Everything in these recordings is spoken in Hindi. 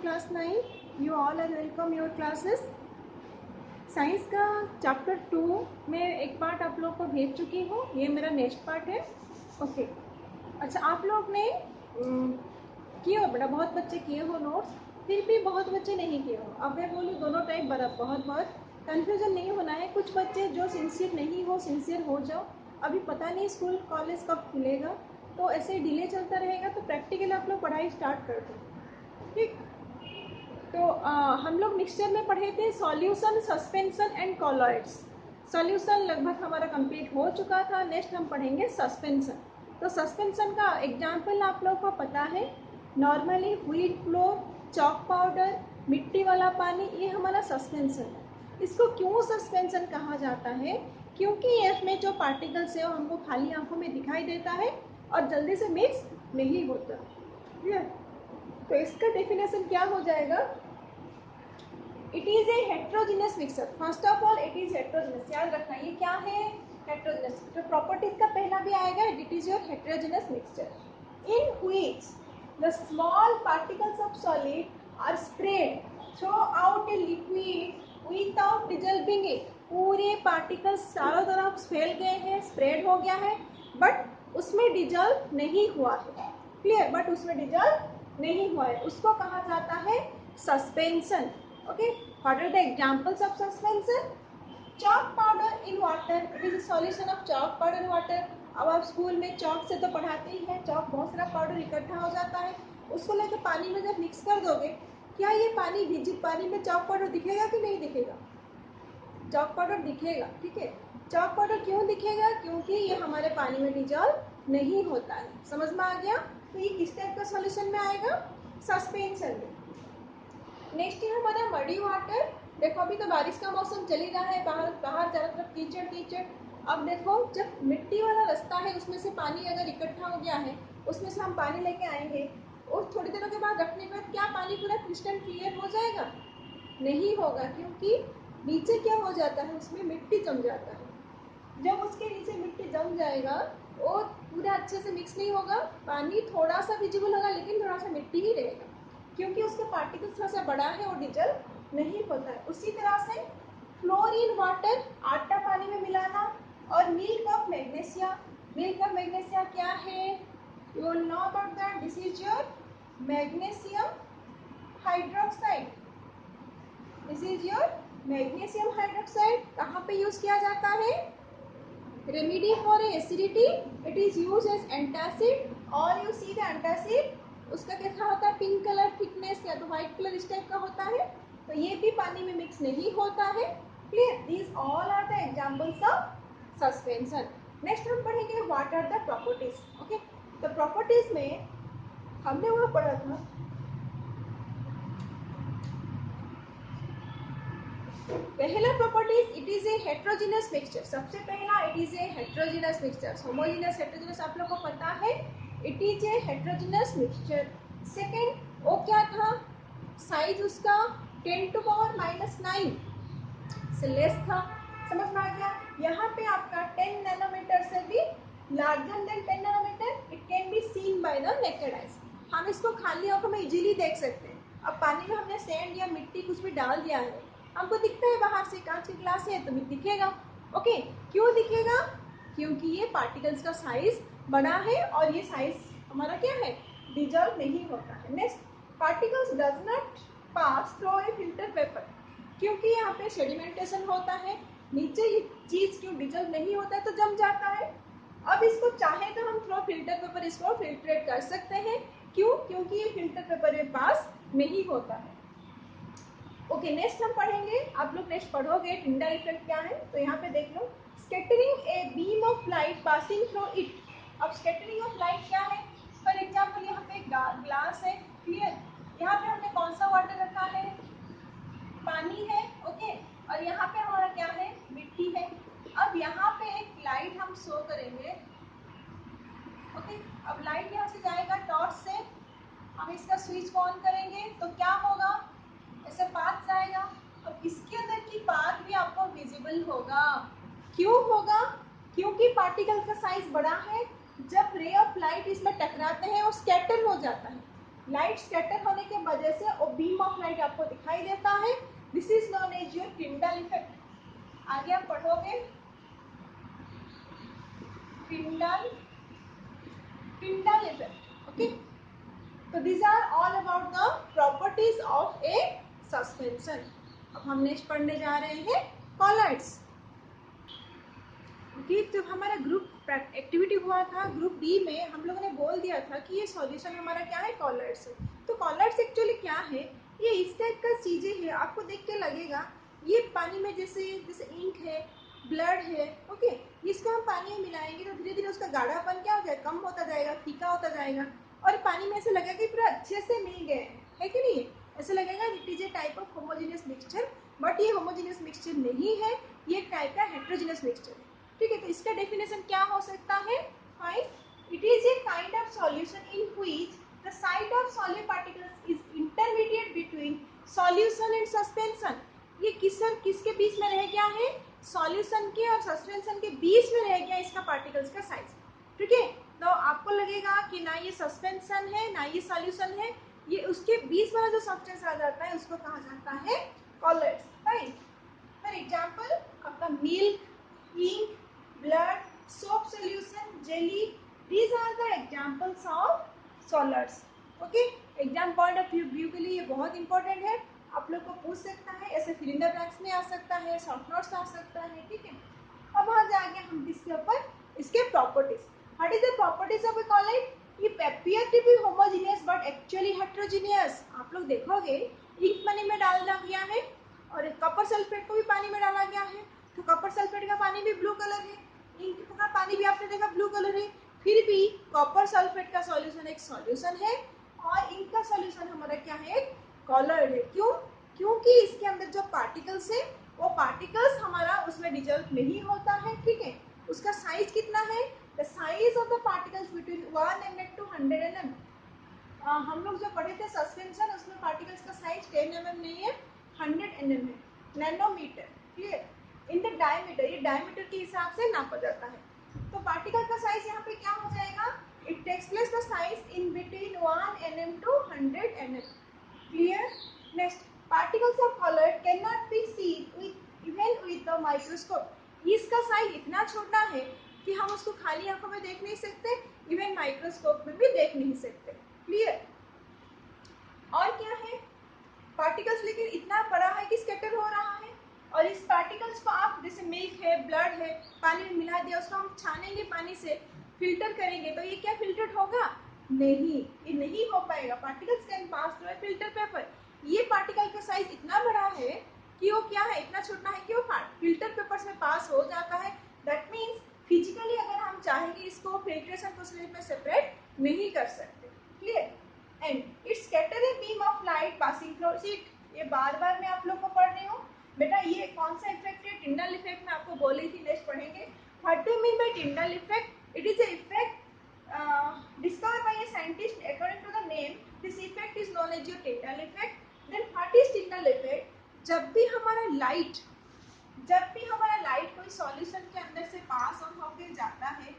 class 9. You all are welcome your classes. Science का चैप्टर 2 में एक पार्ट आप लोग को भेज चुकी हूँ, ये मेरा नेक्स्ट पार्ट है. ओके. अच्छा, आप लोग ने किए हो बेटा, बहुत बच्चे किए हो नोट्स, फिर भी बहुत बच्चे नहीं किए हो. अब मैं बोलूँ दोनों टाइप बहुत कन्फ्यूजन नहीं होना है. कुछ बच्चे जो सिंसियर नहीं हो, सिंसियर हो जाओ. अभी पता नहीं स्कूल कॉलेज कब खुलेगा, तो ऐसे डिले चलता रहेगा, तो प्रैक्टिकल आप लोग पढ़ाई स्टार्ट कर दो. ठीक. तो हम लोग मिक्सचर में पढ़े थे solution, suspension and colloids. Solution लगभग हमारा कंप्लीट हो चुका था. नेक्स्ट हम पढ़ेंगे सस्पेंशन. तो सस्पेंशन का एग्जाम्पल आप लोग को पता है, normally wheat flour, chalk powder, मिट्टी वाला पानी, ये हमारा सस्पेंशन है. इसको क्यों सस्पेंशन कहा जाता है? क्योंकि इसमें जो पार्टिकल्स है वो हमको खाली आंखों में दिखाई देता है और जल्दी से मिक्स नहीं होता. क्लियर? तो इसका डेफिनेशन क्या हो जाएगा? It is a heterogeneous mixture. First of all it is heterogeneous. याद रखना ये क्या है? हेट्रोजीनियस. तो प्रॉपर्टीज का पहला भी आएगा, it is your heterogeneous mixture in which the small particles of solid are spread throughout a liquid without dissolving it. पूरे पार्टिकल्स चारों तरफ फैल गए हैं, स्प्रेड हो गया है, बट उसमें डिजॉल्व नहीं हुआ है. क्लियर? बट उसमें डिजॉल्व नहीं हुआ है, उसको कहा जाता है suspension. Okay, what are the examples of suspension? Chalk powder in water. It is a solution of chalk powder in water. अब आप स्कूल में चौक से तो पढ़ाते ही हैं. चौक बहुत सारा पाउडर इकट्ठा हो जाता है, उसको लेकर पानी में जब मिक्स कर दोगे, क्या ये पानी भीजी पानी में चौक पाउडर दिखेगा कि नहीं दिखेगा? चौक पाउडर दिखेगा. ठीक है. चौक पाउडर क्यों दिखेगा? क्योंकि ये हमारे पानी में डिजॉल्व नहीं होता है. समझ में आ गया? तो ये किस टाइप का सॉल्यूशन में आएगा? सस्पेंशन में. नेक्स्ट है हमारा मडी वाटर. देखो अभी तो बारिश का मौसम चल ही रहा है, बाहर चारों तरफ कीचड़. अब देखो जब मिट्टी वाला रास्ता है उसमें से पानी अगर इकट्ठा हो गया है, उसमें से हम पानी लेके आएंगे और थोड़ी देर के बाद रखने के बाद क्या पानी पूरा क्रिस्टल क्लियर हो जाएगा? नहीं होगा, क्योंकि नीचे क्या हो जाता है, उसमें मिट्टी जम जाता है. जब उसके नीचे मिट्टी जम जाएगा और पूरा अच्छे से मिक्स नहीं होगा, पानी थोड़ा सा विजिबल होगा लेकिन थोड़ा सा मिट्टी ही रहेगा, क्योंकि उसके पार्टिकल्स थोड़ा सा बड़ा है और डिजॉल्व नहीं होता है. उसी तरह से फ्लोरीन वाटर, आटा पानी में मिलाना, और milk of magnesia. Milk of magnesia क्या है? You will know about that. This is your magnesium hydroxide. This is your magnesium hydroxide. कहाँ पे यूज किया जाता है? Remedy for acidity. It is use as antacid. और यू सी द एंटासिड, उसका कैसा होता है? पिंक कलर थिकनेस या तो व्हाइट कलर इस टाइप का होता है. तो ये भी पानी में मिक्स नहीं होता है. Clear? These all are the examples of suspension. Next हम पढ़ेंगे what are the properties. Okay. तो प्रॉपर्टीज में हमने वो पढ़ा था, पहला properties it is a heterogeneous mixture. सबसे पहला it is a heterogeneous mixture. Homogeneous, heterogeneous आप लोग को पता है. It is a heterogeneous mixture. Second वो क्या था? साइज उसका 10⁻⁹ से लेस था. समझ में आ गया? यहाँ पे आपका 10 नैनोमीटर से भी larger than 10 nanometer. It can be seen by the naked eyes. हम इसको खाली आंखों में इजीली देख सकते हैं. अब पानी में हमने सैंड या मिट्टी कुछ भी डाल दिया है, हमको दिखता है बाहर से, कांच की ग्लास है तो दिखेगा. ओके. क्यों दिखेगा? क्योंकि ये पार्टिकल्स का साइज बड़ा है और ये साइज हमारा क्या है? डिजॉल्व नहीं होता है. Next, particles does not pass through a filter paper. क्योंकि यहाँ पे सेडिमेंटेशन होता है, नीचे ये चीज क्यों डिजॉल्व नहीं होता है तो जम जाता है. अब इसको चाहे तो हम थ्रू फिल्टर पेपर इसको फिल्ट्रेट कर सकते हैं. क्यों? क्योंकि ये फिल्टर पेपर में पास नहीं होता है. ओके. नेक्स्ट हम पढ़ेंगे, आप लोग नेक्स्ट पढ़ोगे टिंडा इफेक्ट क्या है. तो यहाँ पे देख लो, scattering a beam of light passing through it. अब स्कैटरिंग ऑफ लाइट क्या है? फॉर एग्जाम्पल यहाँ पे ग्लास है. क्लियर? यहाँ पे हमने कौन सा वाटर रखा है? पानी है. ओके. और यहाँ पे हमारा क्या है? मिट्टी है. अब यहाँ पे एक लाइट हम शो करेंगे. ओके. अब लाइट यहाँ से जाएगा टॉर्च से, हम इसका स्विच को ऑन करेंगे तो क्या होगा? ऐसे पाथ जाएगा. अब इसके अंदर की पाथ भी आपको विजिबल होगा. क्यों होगा? क्योंकि पार्टिकल का साइज बड़ा है. जब रे ऑफ लाइट इसमें टकराते हैं और स्कैटर हो जाता है. लाइट स्कैटर होने के वजह से वो बीम ऑफ लाइट आपको दिखाई देता है। This is known as your Tyndall effect. आगे आप पढ़ोगे टिंडल इफेक्ट। ओके, तो these are all about the properties of a suspension। अब हम नेक्स्ट पढ़ने जा रहे हैं कॉलर्स। ओके, तो हमारा ग्रुप एक्टिविटी हुआ था ग्रुप बी में, हम लोगों ने बोल दिया था कि ये सॉल्यूशन हमारा क्या है, कॉलर्स। तो कॉलर्स एक्चुअली क्या है, ये इस टाइप का चीजें है, आपको देख के लगेगा ये पानी में जैसे जैसे इंक है, ब्लड है। ओके, इसको हम पानी में मिलाएंगे तो धीरे धीरे उसका गाढ़ापन क्या हो जाएगा, कम होता जाएगा, फीका होता जाएगा, और पानी में ऐसे लगेगा कि पूरा अच्छे से मिल गए है कि नहीं, ऐसे लगेगा it is A type of homogeneous mixture. But ये होमोजेनियस मिक्सचर नहीं है, ये टाइप का हेट्रोजेनियस मिक्सचर है। ठीक है, तो इसका डेफिनेशन क्या हो सकता है, fine it is a kind of solution in which the size of solid particles is intermediate between solution and suspension. ये किसके बीच में रह गया है, सॉल्यूशन के और सस्पेंशन के बीच में रह गया इसका पार्टिकल्स का साइज। ठीक है, तो आपको लगेगा कि ना ये सस्पेंशन है ना ये सॉल्यूशन है, ये उसके बीच वाला जो सब्सटेंस आ जाता है उसको कहा जाता है कॉलर्स। राइट, फॉर एग्जांपल आपका milk, ink, blood, soap solution, jelly, these are the examples of solids। okay, exam point of view के लिए ये बहुत इंपॉर्टेंट है, आप लोग को पूछ सकता है, ऐसे फिल इन द ब्लैंक्स में आ सकता है, शॉर्ट नोट्स आ सकता है। ठीक है, अब वहाँ जाएंगे हम इसके ऊपर, इसके properties. What is the properties of a colloid, ये appear to be homogeneous but actually heterogeneous। आप लोग देखोगे इंक पानी में डाला गया है और कॉपर सल्फेट को भी पानी में डाला गया है, तो कॉपर सल्फेट का पानी भी ब्लू कलर है, इंक का पानी भी आपने देखा ब्लू कलर है, फिर भी कॉपर सल्फेट का सॉल्यूशन एक सॉल्यूशन है और इंक का सॉल्यूशन हमारा क्या है, एक कॉलर है। क्यों, क्योंकि इसके अंदर जो पार्टिकल्स है वो पार्टिकल्स हमारा उसमें डिजल्व नहीं होता है। ठीक है, उसका साइज कितना है, the size of the particles between 1 mm to 100 mm। हम लोग जो पढ़े थे सस्पेंशन, उसमें पार्टिकल्स का साइज 10 mm नहीं है, 100 mm है, nanometer. Clear, in the diameter, ये डायमीटर के हिसाब से नापा जाता है। तो पार्टिकल का साइज यहाँ पे क्या हो जाएगा, it takes place the size in between 1 mm to 100 mm। Clear, next, particles of colloid can not be seen with even with the microscope. इसका साइज इतना छोटा है कि हम उसको खाली आंखों में देख नहीं सकते, इवन माइक्रोस्कोप में भी देख नहीं सकते। क्लियर, और क्या है, पार्टिकल्स लेकिन इतना बड़ा है कि स्कैटर हो रहा है, और इस पार्टिकल्स को आप जैसे मिल्क है, ब्लड है, पानी में मिला दिया, उसको हम छानेंगे पानी से, फिल्टर करेंगे, तो ये क्या फिल्टर्ड होगा, नहीं, ये नहीं हो पाएगा। Particles can pass through filter paper. ये पार्टिकल का साइज इतना बड़ा है कि वो क्या है, इतना छोटा है कि वो फिल्टर पेपर में पास हो जाता है। दैट मीन्स फिजिकली अगर हम चाहेंगे इसको फिल्ट्रेशन प्रोसेस में सेपरेट नहीं कर सकते। Clear, and it's scatter A beam of light passing through it. ये बार बार मैं आप लोग को पढ़ रही हूँ बेटा, ये कौन सा इफेक्ट है, टिंडल इफेक्ट में आपको बोली थी, नेक्स्ट पढ़ेंगे। What do mean by Tyndall effect, it is A effect discovered by a scientist according to the name, this effect is known as your Tyndall effect। then what is Tyndall effect, जब भी हमारा लाइट कोई सॉल्यूशन के अंदर से पास ऑन होकर जाता है,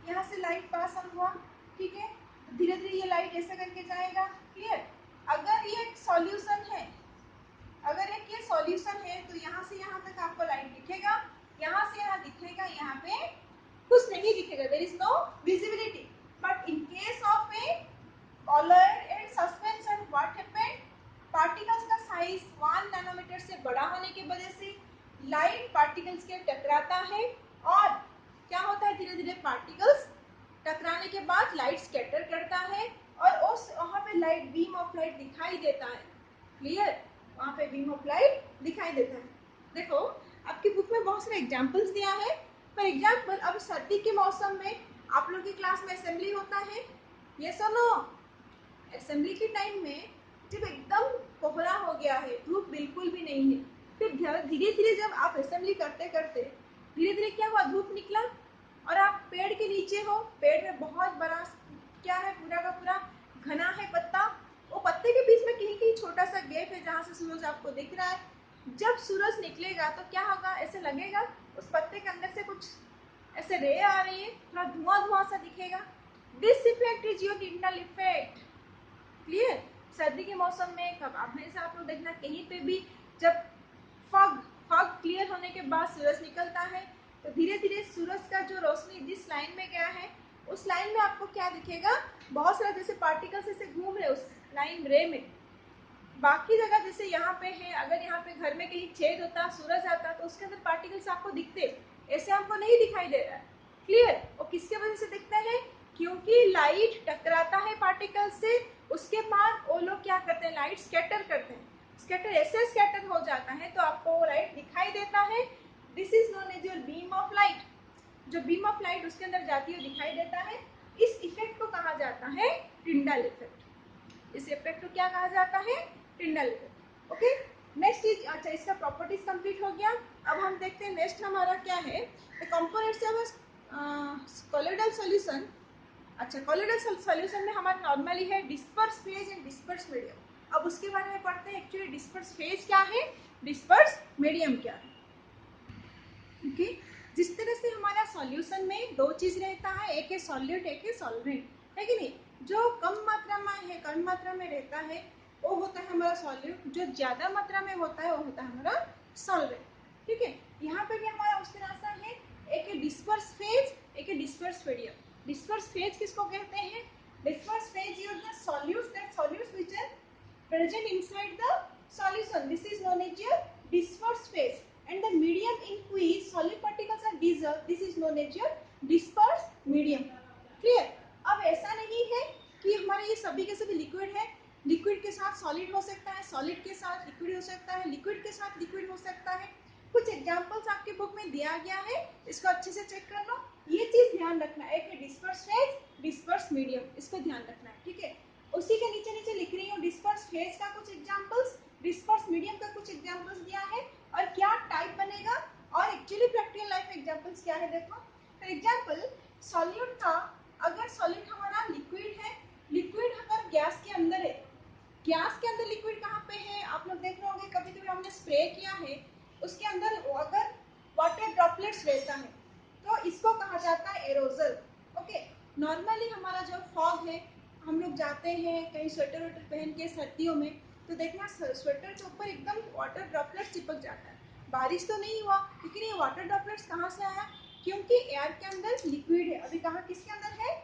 यहाँ से लाइट पास ऑन हुआ, ठीक है, धीरे धीरे ये लाइट ऐसे करके जाएगा। क्लियर, अगर ये सॉल्यूशन है, तो यहाँ से यहाँ तक आपको लाइट दिखेगा, यहाँ से यहाँ दिखेगा, यहाँ पे कुछ नहीं दिखेगा, there is no visibility. But in case of a colloid and suspension what happened, पार्टिकल्स का साइज 1 नैनोमीटर से बड़ा होने की वजह से लाइट पार्टिकल्स के टकराता है, और क्या होता है, धीरे धीरे पार्टिकल्स टकराने के बाद लाइट स्कैटर करता है, और उस वहाँ पे लाइट बीम ऑफ लाइट दिखाई देता है। क्लियर, वहाँ पे बीम ऑफ लाइट दिखाई देता है। देखो आपकी बुक में बहुत सारे एग्जाम्पल्स दिया है। फॉर एग्जाम्पल, अब सर्दी के मौसम में आप लोग की क्लास में असेंबली होता है, ये सुनो, असेंबली के टाइम में जब एकदम कोहरा हो गया है, धूप बिल्कुल भी नहीं है, फिर धीरे धीरे जब आप असेंबली करते करते धीरे धीरे क्या हुआ, धूप निकला, और आप पेड़ के नीचे हो, पेड़ में बहुत बड़ा क्या है, पूरा का पूरा घना है पत्ता, वो पत्ते के बीच में कहीं कहीं छोटा सा गैप है जहाँ से सूरज आपको दिख रहा है। जब सूरज निकलेगा तो क्या होगा, ऐसे लगेगा उस पत्ते के अंदर से कुछ ऐसे रे आ रही है, थोड़ा धुआं धुआं सा दिखेगा। This effect is your Tyndall effect. Clear. सर्दी के मौसम में कब हमेशा आप लोग देखना कहीं पे भी जब फॉग क्लियर होने के बाद सूरज निकलता है तो धीरे धीरे सूरज का जो रोशनी जिस लाइन में गया है उस लाइन में आपको क्या दिखेगा, बहुत सारा जैसे पार्टिकल्स ऐसे घूम रहे उस लाइन रे में। बाकी जगह जैसे यहाँ पे है, अगर यहाँ पे घर में कहीं छेद होता सूरज आता तो उसके अंदर पार्टिकल्स आपको दिखते, ऐसे हमको नहीं दिखाई दे रहा है। क्लियर। और किसके वजह से दिखते हैं, क्योंकि लाइट टकराता है पार्टिकल से, उसके बाद वो लोग क्या करते हैं, लाइट स्कैटर करते हैं। स्कैटर ऐसे स्कैटर हो जाता है तो आपको वो लाइट दिखाई देता है। This is known as your beam of light. जो बीम ऑफ लाइट उसके अंदर जाती है दिखाई देता है। इस इफेक्ट को कहा जाता है टिंडल इफेक्ट। इस इफेक्ट को क्या कहा जाता है, टिंडल इफेक्ट। ओके, नेक्स्ट इज, अच्छा इसका प्रॉपर्टीज कंप्लीट हो गया। अब हम देखते हैं नेक्स्ट हमारा क्या है, the components of colloidal solution. अच्छा, कोलोइडल सॉल्यूशन में हमारा नॉर्मली है disperse phase and disperse medium. अब उसके बारे में पढ़ते हैं एक्चुअली डिस्पर्स फेज क्या है, डिस्पर्स मीडियम क्या है। ओके, जिस तरह से हमारा सॉल्यूशन में दो चीज रहता है, एक है सॉल्यूट एक है सॉल्वेंट, है कि नहीं। जो कम मात्रा में है, कम मात्रा में रहता है वो होता है हमारा सॉल्यूट, जो ज्यादा मात्रा में होता है वो होता है हमारा सॉल्वेंट। ठीक है, यहाँ पे भी हमारा उस तरह से है, एक है डिस्पर्स फेज एक है डिस्पर्स मीडियम। डिस्पर्स फेज किसको कहते हैं, disperse phase is the solutes which are present inside the solution. This is known as your dispersed phase. And the medium in which solid particles are dissolved, this is known as your dispersed medium. Clear? अब ऐसा नहीं है कि हमारे ये सभी के सभी लिक्विड है, लिक्विड के साथ सॉलिड हो सकता है, सॉलिड के साथ लिक्विड हो सकता है, लिक्विड के साथ लिक्विड हो सकता है। कुछ एग्जांपल्स आपके बुक में दिया गया है, इसको अच्छे से चेक कर लो। ये चीज ध्यान रखना है, एक है डिस्पर्स फेज डिस्पर्स मीडियम, इसको ध्यान रखना है। ठीक है, उसी के नीचे नीचे लिख रही हूँ डिस्पर्स फेज का कुछ एग्जांपल्स, डिस्पर्स मीडियम का कुछ एग्जांपल्स दिया है और क्या टाइप बनेगा और एक्चुअली प्रैक्टिकल लाइफ में एग्जांपल्स क्या है देखो। फॉर एग्जांपल सॉल्यूट का, अगर सॉल्यूट हमारा लिक्विड है, लिक्विड अगर गैस के अंदर है, गैस के अंदर लिक्विड कहाँ पे है, आप लोग देख रहे होंगे कभी कभी हमने स्प्रे किया है उसके अंदर अगर वाटर ड्रॉपलेट्स रहता है तो इसको कहा जाता है एरोजल। ओके, नॉर्मली हमारा जो फॉग है, हम लोग जाते हैं कहीं स्वेटर वेटर पहन के सर्दियों में तो देखना स्वेटर के ऊपर एकदम वाटर ड्रॉपलेट्स चिपक जाता है। बारिश तो नहीं हुआ लेकिन ये वाटर ड्रॉपलेट्स कहाँ से आया, क्योंकि एयर के अंदर लिक्विड है। अभी कहाँ किसके अंदर है,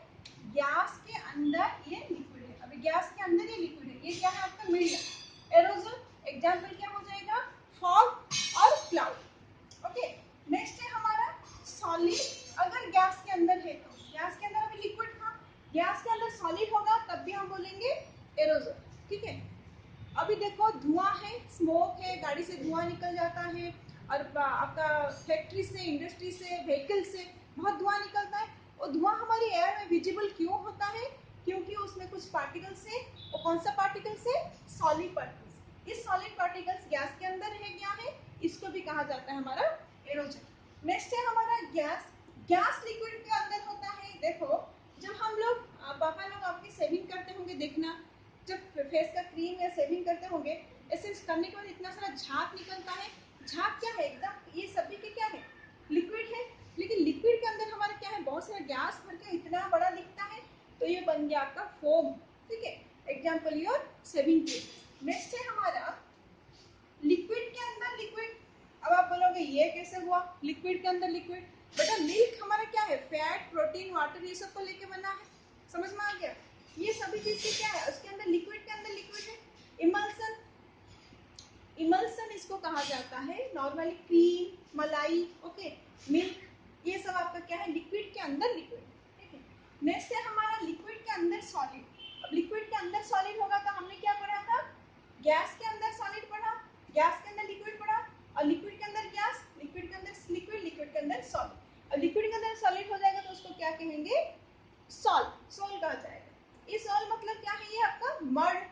गैस के अंदर ये लिक्विड है, अभी गैस के अंदर ये लिक्विड है, ये क्या है आपका मीडियम एरोजल। एग्जाम्पल क्या हो जाएगा, फॉग और क्लाउड। ओके, नेक्स्ट है हमारा सॉलिड, अगर गैस के अंदर है तो गैस के अंदर अभी लिक्विड था, गैस के अंदर सॉलिड होगा तब भी हम बोलेंगे एरोजल। ठीक है, अभी देखो धुआं है, स्मोक है, गाड़ी से धुआं निकल जाता है और आपका फैक्ट्री से, इंडस्ट्री से, व्हीकल से बहुत धुआं निकलता है। और धुआं हमारी एयर में विजिबल क्यों होता है, क्योंकि उसमें कुछ पार्टिकल्स है। और कौन सा पार्टिकल्स है, सॉलिड पार्टिकल्स। इस सॉलिड पार्टिकल्स गैस के अंदर है, क्या है, इसको भी कहा जाता है हमारा एरोजल। नेक्स्ट है हमारा गैस, गैस लिक्विड के अंदर होता है। देखो जब हम लोग, पापा लोग आपकी सेविंग करते होंगे, देखना जब फेस का क्रीम या सेविंग करते होंगे ऐसे करने के बाद इतना सारा झाग निकलता है। झाग क्या है, एकदम ये सभी के क्या है, लिक्विड है, लेकिन लिक्विड के अंदर हमारा क्या है, बहुत सारा गैस भर के इतना बड़ा दिखता है तो ये बन गया आपका फोम। ठीक है, example your shaving cream. Next है हमारा लिक्विड के अंदर लिक्विड। अब आप बोलोगे ये कैसे हुआ, लिक्विड के अंदर लिक्विड, बेटा मिल्क हमारा क्या है, फैट प्रोटीन वाटर ये सब को लेके बना है, समझ में आ गया। ये सभी चीज से क्या है, उसके अंदर लिक्विड के अंदर लिक्विड है। इमल्सन, इमल्सन इसको कहा जाता है। नॉर्मली क्रीम, मलाई, ओके, मिल्क, ये सब आपका क्या है, लिक्विड के अंदर लिक्विड। ठीक है, नेक्स्ट है हमारा लिक्विड के अंदर सॉलिड। अब लिक्विड के अंदर सॉलिड होगा तो हमने क्या पढ़ा था, गैस के अंदर सॉलिड पढ़ा, गैस के अंदर लिक्विड पढ़ा, और लिक्विड के अंदर गैस, लिक्विड के अंदर लिक्विड, लिक्विड के अंदर सॉलिड। अब लिक्विड के अंदर सॉलिड हो जाएगा तो उसको क्या कहेंगे, सॉल्ट, सोल कहा जाएगा। ये सॉल्ट मतलब क्या है, ये आपका मड,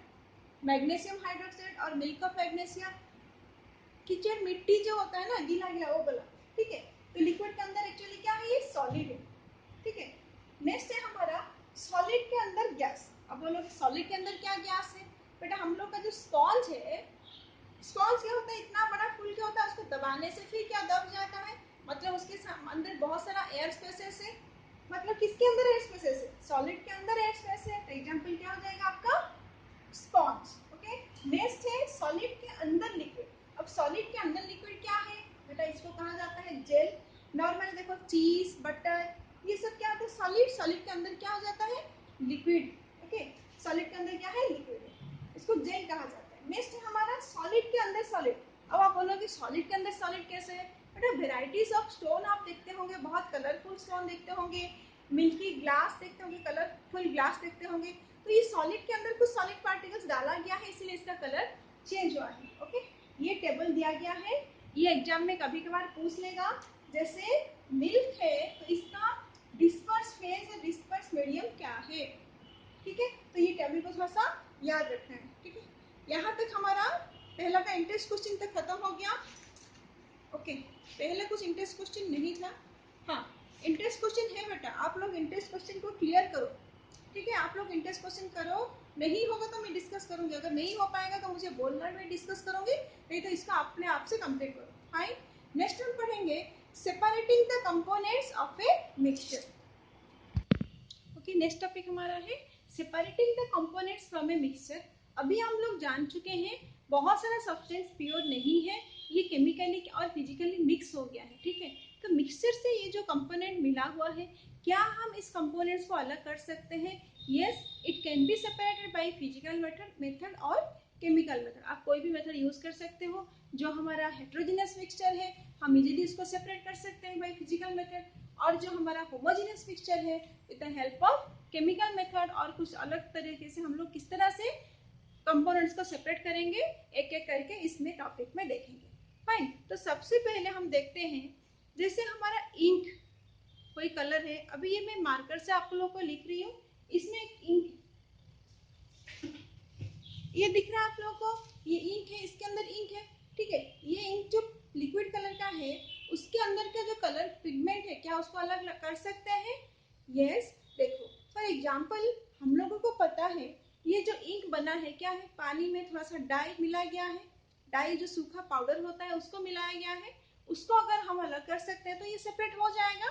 मैग्नीशियम हाइड्रोक्साइड और मिल्क ऑफ मैग्नीशियम, कीचड़ मिट्टी जो होता है ना, गीला गीला वो वाला। ठीक है, तो लिक्विड के अंदर एक्चुअली क्या है, ये सॉलिड है। ठीक है, नेक्स्ट है हमारा सॉलिड के अंदर गैस। अब बोलोगे सॉलिड के अंदर क्या गैस है, बेटा हम लोग का जो स्पॉन्ज है, स्पॉन्ज क्या होता है, इतना बड़ा फूल क्या होता है, उसको दबाने से फिर क्या दब जाता है, मतलब उसके अंदर बहुत सारा एयर स्पेसेस है। मतलब किसके अंदर एयर स्पेसेस है, सॉलिड के अंदर एयर स्पेस है। तो एग्जांपल क्या हो जाएगा आपका स्पॉन्ज। ओके, नेक्स्ट है सॉलिड के अंदर लिक्विड। अब सॉलिड के अंदर लिक्विड क्या है बेटा, इसको कहा जाता है जेल। नॉर्मल देखो चीज, बटर, ये सब क्या होता है सॉलिड। सॉलिड के अंदर क्या हो जाता है लिक्विड। ओके, सॉलिड के अंदर क्या है लिक्विड, इसको जेल कहा जाता है। नेक्स्ट है हमारा सॉलिड के अंदर सॉलिड। अब आप बोलोगे सॉलिड के अंदर सॉलिड कैसे है बेटा, वेराइटीज ऑफ स्टोन आप देखते होंगे, बहुत कलरफुल स्टोन देखते होंगे, मिल्की ग्लास देखते होंगे, कलरफुल ग्लास देखते होंगे। तो ये सॉलिड के अंदर कुछ सॉलिड पार्टिकल्स डाला गया है, इसीलिए इसका कलर चेंज हुआ है। ओके, ये टेबल दिया गया है, ये एग्जाम में कभी कभार पूछ लेगा। जैसे मिल्क है तो इसका डिस्पर्स फेज या डिस्पर्स मीडियम क्या है, ठीक है। तो ये टेबल को थोड़ा सा याद रखना है, ठीक है। यहाँ तक हमारा पहला का इंटरेस्ट क्वेश्चन तक खत्म हो गया। ओके, पहले कुछ इंटरेस्ट क्वेश्चन नहीं था। हाँ, इंटरेस्ट क्वेश्चन है बेटा, आप लोग इंटरेस्ट क्वेश्चन को क्लियर करो, ठीक है। आप लोग इंटरेस्ट क्वेश्चन करो, नहीं होगा तो मैं डिस्कस करूंगी, अगर नहीं हो पाएगा तो मुझे बोलना, मैं डिस्कस करूंगी, नहीं तो इसका अपने आप से कंप्लीट करो। फाइन, नेक्स्ट हम पढ़ेंगे separating the components of a mixture. Okay, next topic हमारा है separating the components from a mixture. अभी हम लोग जान चुके हैं बहुत सारा सब्सटेंस प्योर नहीं है, ये केमिकली और फिजिकली मिक्स हो गया है, ठीक है। तो मिक्सचर से ये जो कंपोनेंट मिला हुआ है, क्या हम इस कंपोनेंट्स को अलग कर सकते हैं? Yes, it can be separated by physical method और केमिकल मेथड। आप कोई भी मेथड यूज कर सकते हो। जो हमारा हेट्रोजेनस मिक्सचर है हम इजीली इसको सेपरेट कर सकते हैं बाय फिजिकल मेथड, और जो हमारा होमोजेनियस मिक्सचर है with the help of chemical method. और कुछ अलग तरीके से हम लोग किस तरह से कंपोनेंट्स को सेपरेट करेंगे एक एक करके इसमें टॉपिक में देखेंगे। फाइन, तो सबसे पहले हम देखते हैं जैसे हमारा इंक, कोई कलर है, अभी ये मैं मार्कर से आप लोगों को लिख रही हूँ, इसमें एक इंक, ये दिख रहा है आप लोगों को, ये इंक है, इसके अंदर इंक है, ठीक है। ये इंक जो लिक्विड कलर का है उसके अंदर का जो कलर पिगमेंट है, क्या उसको अलग कर सकते हैं? यस, देखो फॉर एग्जांपल हम लोगों को पता है ये जो इंक बना है क्या है, पानी में थोड़ा सा डाई मिलाया गया है, डाई जो सूखा पाउडर होता है उसको मिलाया गया है, उसको अगर हम अलग कर सकते हैं तो ये सेपरेट हो जाएगा।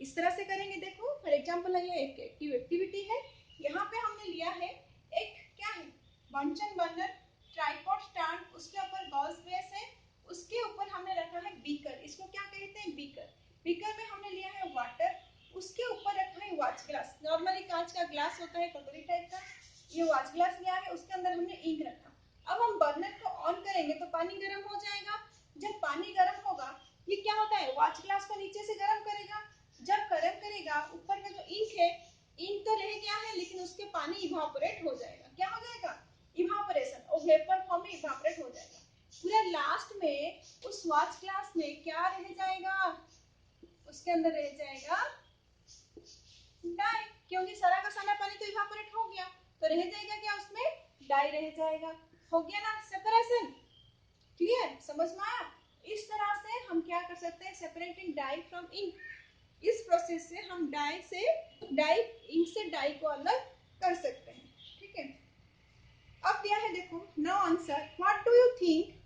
इस तरह से करेंगे। देखो फॉर एग्जांपल ये एक एक्टिविटी है, यहाँ पे हमने लिया है एक क्या है बंचन बर्नर, ट्राइपॉड स्टैंड, उसके ऊपर गॉस बेस है, उसके ऊपर हमने रखा है बीकर, इसको क्या कहते हैं बीकर। बीकर में हमने लिया है वाटर, उसके ऊपर रखा है वॉच ग्लास, नॉर्मली कांच का ग्लास होता है कटोरी टाइप का, ये वॉच ग्लास लिया है, उसके अंदर हमने इंक रखा। अब हम बर्नर को ऑन करेंगे तो पानी गर्म हो जाएगा। जब पानी गर्म होगा ये क्या होता है वॉच ग्लास को नीचे से गर्म करेगा, जब गर्म करेगा ऊपर का जो इंक है, इंक तो रह गया है लेकिन उसके पानी इवापोरेट हो जाएगा। क्या हो जाएगा? इवापोरेशन, और वेपर फॉर्म में इवापोरेट हो जाएगा। पूरा लास्ट में उस वॉच ग्लास में क्या रह जाएगा? उसके अंदर रह जाएगा डाई, क्योंकि सारा का सारा पानी तो इवापोरेट हो गया, तो रह जाएगा क्या उसमें? डाई रह जाएगा। हो गया ना सेपरेशन? क्लियर, समझ में आया? इस तरह से हम क्या कर सकते हैं सेपरेटिंग डाई फ्रॉम इंक। इस प्रोसेस से हम डाई इंक से डाई को अलग कर सकते हैं, ठीक है। अब दिया है देखो, now answer, what do you think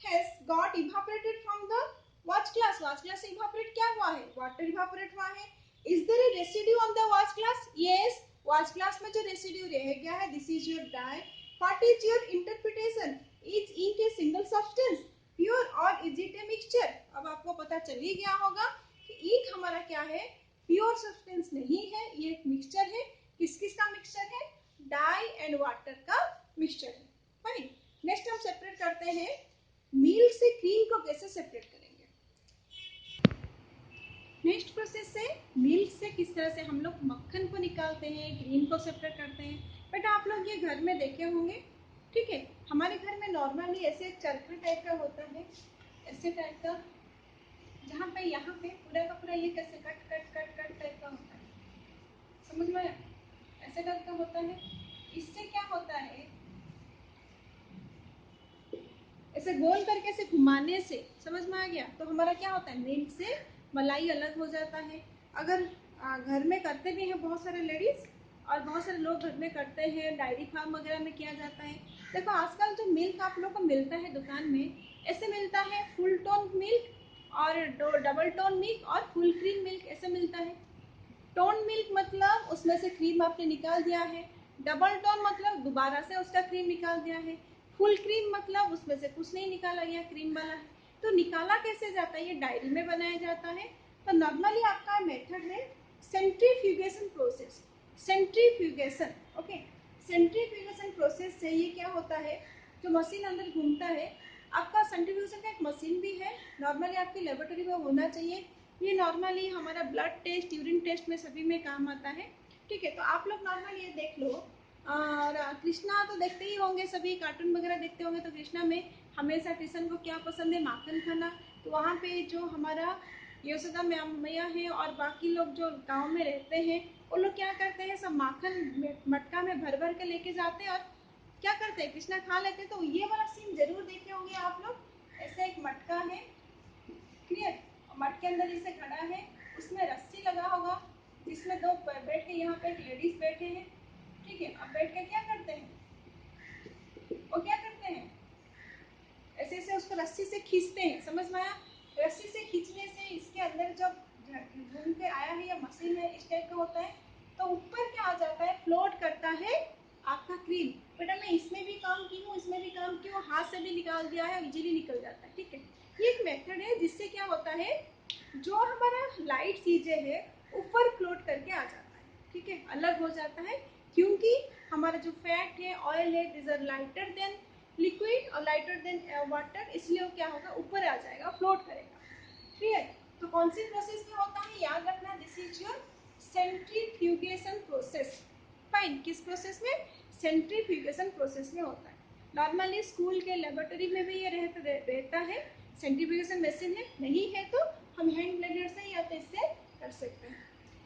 has got evaporated from the watch glass. Watch glass से इवापोरेट क्या हुआ है? वाटर इवापोरेट हुआ है। Is there a residue on the watch glass? Yes, watch glass में जो रेसिड्यू रह गया है, this is your dye. What is your interpretation? Is ink a single substance, pure और इज इट ए मिक्सचर? अब आपको पता चल ही गया होगा कि इंक हमारा क्या है, प्योर सब्सटेंस नहीं है, ये एक मिक्सचर है। किस किस का मिक्सचर है? डाई एंड वाटर का मिक्सचर है। फाइन, नेक्स्ट हम सेपरेट करते हैं मिल्क से क्रीम को कैसे सेपरेट करेंगे। नेक्स्ट प्रोसेस से मिल्क से किस तरह से हम लोग मक्खन को निकालते हैं, क्रीम को सेपरेट करते हैं। बेटा आप लोग ये घर में देखे होंगे, ठीक है। हमारे घर में नॉर्मली ऐसे चरखा टाइप का होता है, ऐसे टाइप का, जहाँ पे यहाँ पे पूरा का पूरा ये कैसे cut cut cut cut type का होता है, समझ में आया? ऐसे टाइप का होता है। इससे क्या होता है, ऐसे गोल करके ऐसे घुमाने से, समझ में आ गया? तो हमारा क्या होता है, मिल्क से मलाई अलग हो जाता है। अगर घर में करते भी हैं बहुत सारे लेडीज और बहुत सारे लोग घर में करते हैं, डायरी फार्म वगैरह में किया जाता है। देखो आजकल जो मिल्क आप लोग को मिलता है दुकान में, ऐसे मिलता है फुल टोन मिल्क और डबल टोन मिल्क और फुल क्रीम मिल्क, ऐसे मिलता है। टोन मिल्क मतलब उसमें से क्रीम आपने निकाल दिया है, डबल टोन मतलब दोबारा से उसका क्रीम निकाल दिया है। फुल क्रीम मतलब उसमें से कुछ नहीं निकाला गया, क्रीम वाला है। तो निकाला कैसे जाता है, ये डायरी में बनाया जाता है। तो नॉर्मली आपका मेथड है centrifugation process. Centrifugation, okay. Centrifugation process से ये क्या होता है, जो मशीन अंदर घूमता है, आपका सेंट्रीफ्यूगेशन का एक मशीन भी है, नॉर्मली आपकी लेबोरेटरी में होना चाहिए। ये नॉर्मली हमारा ब्लड टेस्ट, यूरिन टेस्ट में सभी में काम आता है, ठीक है। तो आप लोग नॉर्मली ये देख लो, और कृष्णा तो देखते ही होंगे, सभी कार्टून वगैरह देखते होंगे। तो कृष्णा में हमेशा कृष्ण को क्या पसंद है, माखन खाना। तो वहाँ पे जो हमारा यशोदा मैया है और बाकी लोग जो गांव में रहते हैं, वो लोग क्या करते हैं, सब माखन मटका में भर भर के लेके जाते हैं और क्या करते हैं, कृष्णा खा लेते हैं। तो ये वाला सीन जरूर देखे होंगे आप लोग। ऐसे एक मटका है, क्लियर, मटके अंदर जैसे घड़ा है, उसमें रस्सी लगा होगा, जिसमें दो बैठ के, यहाँ पे एक लेडीज बैठे हैं, ठीक है। अब बैठ के क्या करते हैं, वो क्या करते हैं, ऐसे ऐसे उसको रस्सी से खींचते हैं, समझ में आया। रस्सी से खींचने से इसके अंदर जब घूम के आया है या मशीन है इस टाइप का होता है, तो ऊपर क्या आ जाता है, फ्लोट करता है आपका क्रीम। बेटा मैं इसमें भी काम की हूँ, इसमें भी काम की हूँ, हाथ से भी निकाल दिया है, इजीली निकल जाता है, ठीक है। ये एक मेथड है जिससे क्या होता है, जो हमारा लाइट चीजें है ऊपर फ्लोट करके आ जाता है, ठीक है, अलग हो जाता है। क्योंकि हमारा जो फैट है, ऑयल है, इज लाइटर देन लिक्विड और लाइटर देन वाटर, इसलिए वो क्या होगा, ऊपर आ जाएगा, फ्लोट करेगा, क्लियर। तो कौन सी प्रोसेस में होता है, याद रखना, this is your centrifugation process. Fine, किस प्रोसेस में, सेंट्रीफ्यूगेशन प्रोसेस में होता है। नॉर्मली स्कूल के लेबोरेटरी में भी ये रहता है। सेंट्रीफ्यूगेशन मशीन है, नहीं है तो हम हैंड ब्लेंडर से या तो इससे कर सकते हैं,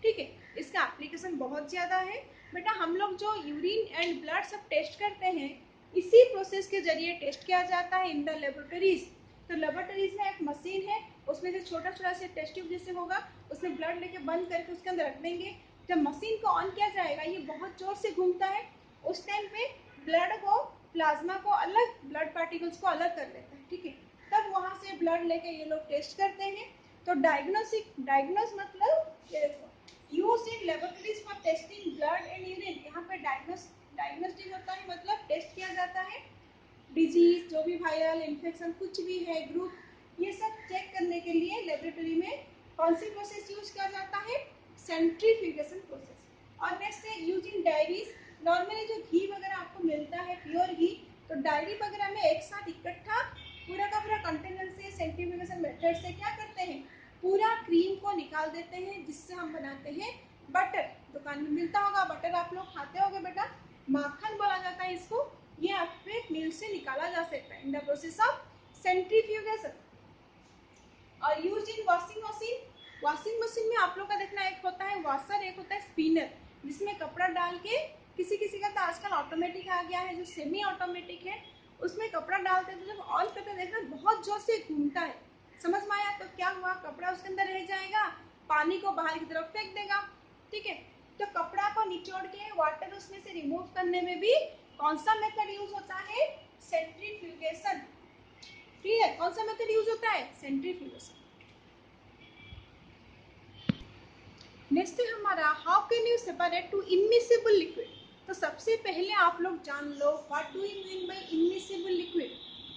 ठीक है। इसका एप्लीकेशन बहुत ज़्यादा है बेटा। हम लोग जो यूरिन एंड ब्लड सब टेस्ट करते हैं, इसी प्रोसेस के जरिए टेस्ट किया जाता है इन द लेबोरेटरीज। तो लेबोरेटरीज में एक मशीन है, उसमें से छोटा छोटा से टेस्ट ट्यूब जैसे होगा, उसमें ब्लड लेके बंद करके उसके अंदर रख देंगे। जब मशीन को ऑन किया जाएगा, ये बहुत जोर से घूमता है, उस टाइम पे ब्लड को, प्लाज्मा को अलग, ब्लड पार्टिकल्स को अलग कर लेता है, ठीक है। तब वहां से ब्लड लेके ये लोग टेस्ट करते हैं। तो डायग्नोस मतलब used in laboratories for testing blood and urine. यहाँ पे डायग्नोस्टिक होता है, मतलब टेस्ट किया जाता है डिजीज, जो भी वायरल इन्फेक्शन कुछ भी है, ग्रुप, ये सब चेक करने के लिए लेबोरेटरी में कौन सी प्रोसेस यूज किया जाता है, सेंट्रीफ्यूगेशन प्रोसेस। और नेक्स्ट है यूज इन डायरीज। नॉर्मली जो घी वगैरह आपको मिलता है, प्योर घी, तो डायरी वगैरह में एक साथ इकट्ठा पूरा का पूरा कंटेनर से सेंट्रीफ्यूगेशन मेथड से क्या करते हैं, पूरा क्रीम को निकाल देते हैं, जिससे हम बनाते हैं बटर। दुकान में मिलता होगा बटर, आप लोग खाते होगे बेटा, माखन बोला जाता है इसको। ये आपके मिल से निकाला जा सकता है in the process of centrifugation. और use in washing machine. Washing machine में आप लोग का देखना, एक होता है वॉशर, एक होता है स्पिनर, जिसमें कपड़ा डाल के, किसी किसी का तो आजकल ऑटोमेटिक आ गया है, जो सेमी ऑटोमेटिक है, उसमें कपड़ा डालते हैं, तो जब ऑन करते हैं देखना बहुत जोर से घूमता है, समझ में आया। तो क्या हुआ, कपड़ा उसके अंदर रह जाएगा, पानी को बाहर की तरफ फेंक देगा, ठीक है। तो कपड़ा को निचोड़ के वाटर उसमें से रिमूव करने में भी कौन सा मेथड यूज होता है, सेंट्रीफ्यूगेशन, क्लियर। कौन सा मेथड यूज होता है, सेंट्रीफ्यूगेशन। नेक्स्ट है हमारा, how can you separate two immiscible liquid. तो सबसे पहले आप लोग जान लो, what do you mean by immiscible liquid.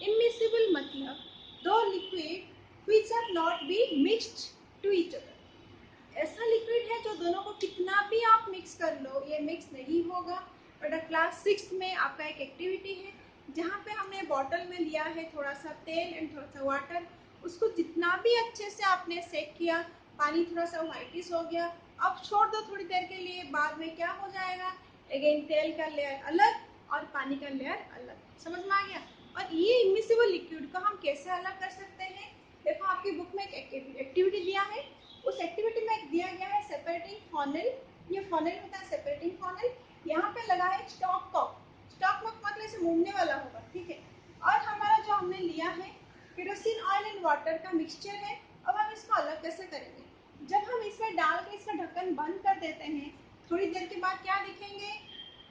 Immiscible मतलब दो liquid which are not be mixed to each other. ऐसा लिक्विड है जो दोनों को कितना भी आप मिक्स कर लो, ये मिक्स नहीं होगा। बट क्लास 6 में आपका एक एक्टिविटी है, जहाँ पे हमने बॉटल में लिया है थोड़ा सा तेल एंड थोड़ा सा वाटर, उसको जितना भी अच्छे से आपने सेक किया, पानी थोड़ा सा व्हाइटिश हो गया, अब छोड़ दो थोड़ी देर के लिए, बाद में क्या हो जाएगा, अगेन तेल का लेयर अलग और पानी का लेयर अलग, समझ में आ गया। और ये इमिसिबल लिक्विड को हम कैसे अलग कर सकते हैं, देखो आपकी बुक में एक एक्टिविटी दिया है, उस एक्टिविटी में दिया गया है सेपरेटिंग फॉनेल। ये फॉनेल होता है सेपरेटिंग फॉनेल, यहाँ पे लगा है स्टॉक कॉक। स्टॉक कॉक मतलब इसे मूवने वाला होगा, ठीक है। और हमारा जो हमने लिया है केरोसिन ऑयल एंड वाटर का मिक्सचर है। अब हम इसको अलग कैसे करेंगे, जब हम इसमें डाल के इसका ढक्कन बंद कर देते हैं, थोड़ी देर के बाद क्या दिखेंगे,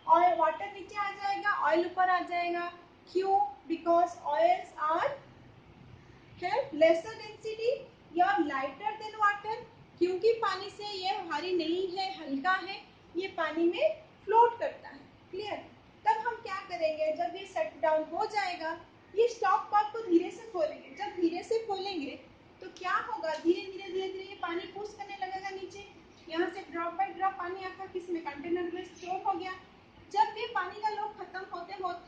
ऑयल, वाटर नीचे आ जाएगा, ऑयल ऊपर आ जाएगा। क्यों, because oils are have lesser density या lighter than water, क्योंकि पानी से ये भारी नहीं है, हल्का है, ये पानी में फ्लोट करता है, क्लियर। तब हम क्या करेंगे, जब ये सेट डाउन हो जाएगा, ये स्टॉप कॉर्क को धीरे से खोलेंगे। जब धीरे से खोलेंगे तो क्या होगा, धीरे धीरे धीरे धीरे ये पानी पुश करने लगेगा नीचे। यहाँ से ड्रॉप बाय ड्रॉप पानी आकर किस में, कंटेनर में स्टोर हो गया। जब ये पानी का लोड खत्म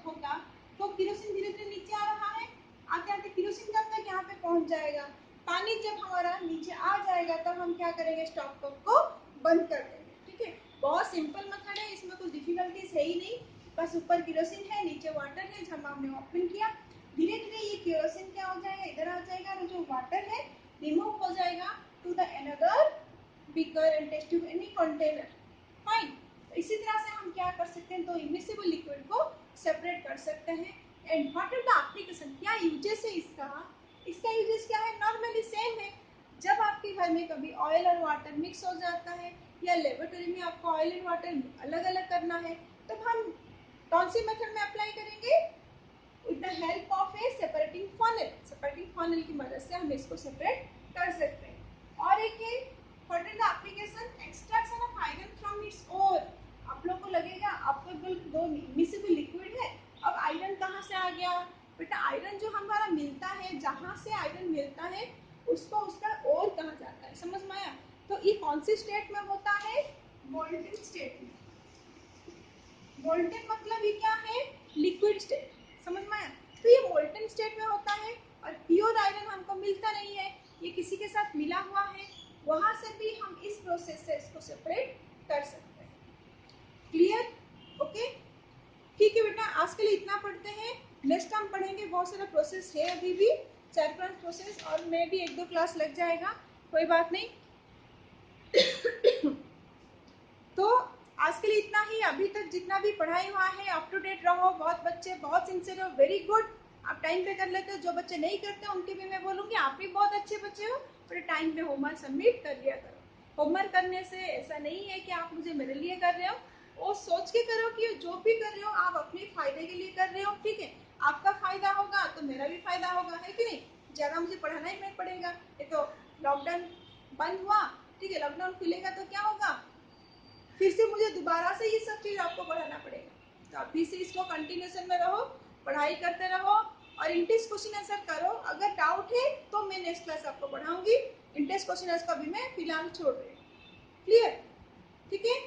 होगा तो केरोसिन धीरे धीरे नीचे आ रहा है। आते आते केरोसिन कब तक यहाँ पे पहुंच जाएगा। पानी जब हमारा नीचे आ जाएगा तब हम क्या करेंगे, स्टॉप कॉर्क को बंद कर देंगे। ठीक है, बहुत सिंपल मेथड है, इसमें कुछ डिफिकल्टीज है ही नहीं। बस ऊपर केरोसिन है, नीचे वाटर है, जब हमने ओपन किया धीरे धीरे ये केरोसिन क्या हो जाएगा, इधर आ जाएगा, और जो वाटर है रिमूव हो जाएगा to the another beaker and test tube any container. Fine. इसी तरह से हम क्या कर सकते हैं, तो इमिसिबल लिक्विड को सेपरेट कर सकते हैं। And what are the application, क्या यूजेस है इसका। इसका यूजेस क्या है, नॉर्मली सेम है। जब आपके घर में कभी ऑयल और वाटर मिक्स हो जाता है या लेबोरेटरी में आपको ऑयल एंड वाटर अलग अलग करना है, तब हम कौन सी मेथड में अप्लाई करेंगे, with the help of A separating funnel. Separating funnel की मदद से हम इसको सेपरेट कर सकते हैं। और एक है what is the application, extraction of iron from its ore. आप लोग को लगेगा आपको दो मिसिबल लिक्विड है, अब आयरन कहाँ से आ गया। बेटा आयरन जो हमारा मिलता है, जहाँ से आयरन मिलता है उसको उसका ओर कहा जाता है, समझ में आया। तो ये कौन सी स्टेट में होता है, मोल्टेन स्टेट में। मोल्टेन मतलब ये क्या है, लिक्विड स्टेट, समझ में आया। तो ये मोल्टेन स्टेट में होता है और प्योर आयरन हमको मिलता नहीं है, ये किसी के साथ मिला हुआ है, वहां से भी हम इस प्रोसेस से इसको सेपरेट कर सकते हैं। Clear, okay. ठीक है बेटा, आज के लिए इतना पढ़ते हैं, नेक्स्ट हम पढ़ेंगे, बहुत सारा प्रोसेस है अभी भी, 4-5 प्रोसेस, और मैं भी 1-2 क्लास लग जाएगा, कोई बात नहीं। तो आज के लिए इतना ही। अभी तक जितना भी पढ़ाई हुआ है अप टू डेट रहो, बहुत बच्चे बहुत सिंसियर हो, वेरी गुड। आप टाइम पे कर लेते हो, जो बच्चे नहीं करते उनके भी मैं बोलूंगी आप भी बहुत अच्छे बच्चे हो, पर टाइम पे होमवर्क सबमिट कर लिया करो। होमवर्क करने से ऐसा नहीं है कि आप मुझे मेरे लिए कर रहे हो, वो सोच के करो कि जो भी कर रहे हो आप अपने फायदे के लिए कर रहे हो। ठीक है, आपका फायदा होगा तो मेरा भी फायदा होगा, है कि नहीं। ज्यादा मुझे पढ़ाना ही नहीं पड़ेगा। ये तो लॉकडाउन बंद हुआ, ठीक है, लॉकडाउन खुलेगा तो क्या होगा, फिर से मुझे दोबारा से ये सब चीज आपको पढ़ाना पड़ेगा। तो अभी से इसको कंटिन्यूशन में रहो, पढ़ाई करते रहो और इंटेस्ट क्वेश्चन आंसर करो। अगर डाउट है तो मैं नेक्स्ट क्लास आपको पढ़ाऊंगी, इंटेस्ट क्वेश्चन आंसर का भी मैं फिलहाल छोड़ रही हूँ। क्लियर, ठीक है,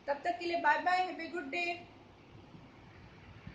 तब तक के लिए bye bye, have a good day.